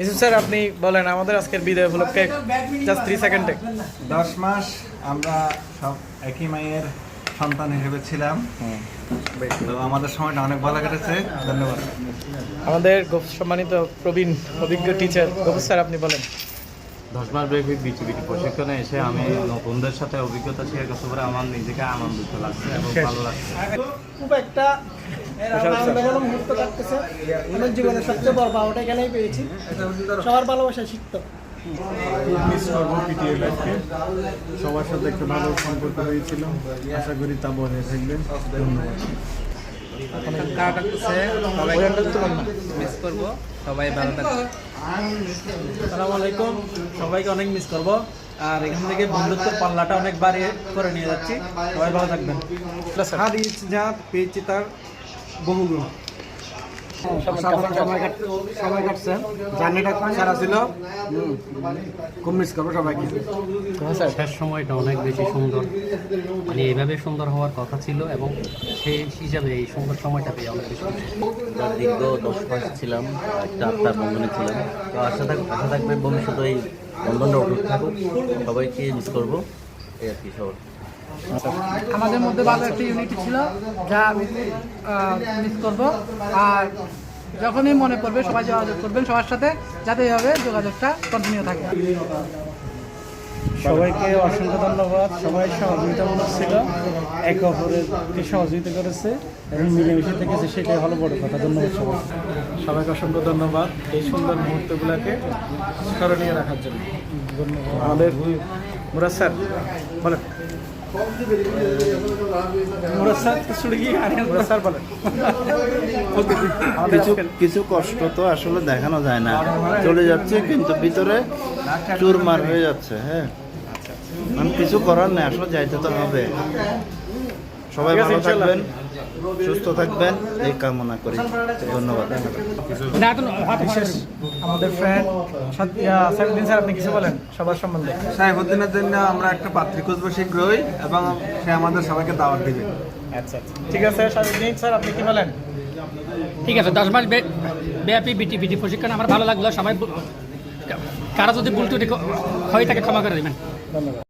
Yusuf sir আপনি বলেন আমাদের আজকের বিদায় উপলক্ষে জাস্ট 3 সেকেন্ডে। 10 মাস আমরা সব একই মায়ের সন্তান হিসেবে ছিলাম, তো আমাদের সময়টা অনেক ভালো কেটেছে। ধন্যবাদ। আমাদের সম্মানিত প্রবীণ অভিজ্ঞ টিচার গফুর স্যার আপনি বলেন। 10 মাস ব্যাপী বিটিবিটি প্রশিক্ষণে এসে আমি নতুনদের সাথে অভিজ্ঞতা শেয়ার করতে পারে আমার নিজেকে আনন্দিত লাগছে এবং ভালো লাগছে। খুব একটা আনন্দঘন মুহূর্ত কাটতেছে। আমার জীবনের সবচেয়ে বড় পাওয়াটা এখানেই পেয়েছি। সবার ভালোবাসা শিখতো। খুব মিস করবো পিটিএ লাইফকে। সবার সাথে একটা ভালো সম্পর্ক হয়েছিল, আশা করি তা বজায় থাকবেন। ধন্যবাদ। মিস করবো, সবাই ভালো থাকবে। আসসালামু আলাইকুম, সবাইকে অনেক মিস করবো। আর এখান থেকে বন্ধুত্বের পাল্লাটা অনেক বাড়িয়ে করে নিয়ে যাচ্ছি। সবাই ভালো থাকবেন। হারিয়েছি যা পেয়েছি তার বহুগুণ। সবাই কাটছে, জার্নিটা খুব সারা ছিল। খুব মিস করবো সবাইকে। শেষ সময়টা অনেক বেশি সুন্দর, মানে এইভাবে সুন্দর হওয়ার কথা ছিল এবং সেই হিসাবে এই সুন্দর সময়টা পেয়ে অনেক বেশি খুশি। দীর্ঘ 10 মাস ছিলাম, একটা আত্মার বন্ধনে ছিলাম। তো আশা থাকবে ভবিষ্যতে এই বন্ধনটা অটুট থাকুক। সবাইকে মিস করবো, এই আর কি। সবার আমাদের মধ্যে ভালো একটা ইউনিটি ছিল, যা আমি মিস করব। আর যখনই মনে পড়বে সবাই যোগাযোগ করবেন সবার সাথে, যাতে এইভাবে যোগাযোগটা কন্টিনিউ থাকে। সবাইকে অসংখ্য ধন্যবাদ। সবাই সহযোগিতামূলক ছিল, একে অপরকে সহযোগিতা করেছে এবং মিলেমিশে থেকেছে, সেটাই হলো বড় কথা। ধন্যবাদ সবাইকে অসংখ্য ধন্যবাদ এই সুন্দর মুহূর্তগুলোকে স্মরণীয় রাখার জন্য। ধন্যবাদ। আমাদের মুরাদ স্যার বলেন। মুরাদ স্যার বলেন। কিছু কষ্ট তো আসলে দেখানো যায় না, চলে যাচ্ছে কিন্তু ভিতরে চুরমার হয়ে যাচ্ছে। হ্যাঁ, মানে কিছু করার নেই, আসলে যাইতে তো হবে। সবাই ভালো থাকবেন, সুস্থ থাকবেন, এই কামনা করি। ধন্যবাদ। আমাদের ফ্রেন্ড সাইফুদ্দিন স্যার আপনি কিছু বলেন সবার সম্বন্ধে। সাইফুদ্দিনের জন্য আমরা একটা পাত্রী খুঁজবো শীঘ্রই, এবং সে আমাদের সবাইকে দাওয়াত দিবে। আচ্ছা ঠিক আছে সাইফুদ্দিন স্যার আপনি কি বলেন? ঠিক আছে, 10 মাস ব্যাপী বিটি প্রশিক্ষণ আমার ভালো লাগলো। সবাই কারো যদি ভুল ত্রুটি হয়ে থাকে ক্ষমা করে দেবেন। ধন্যবাদ।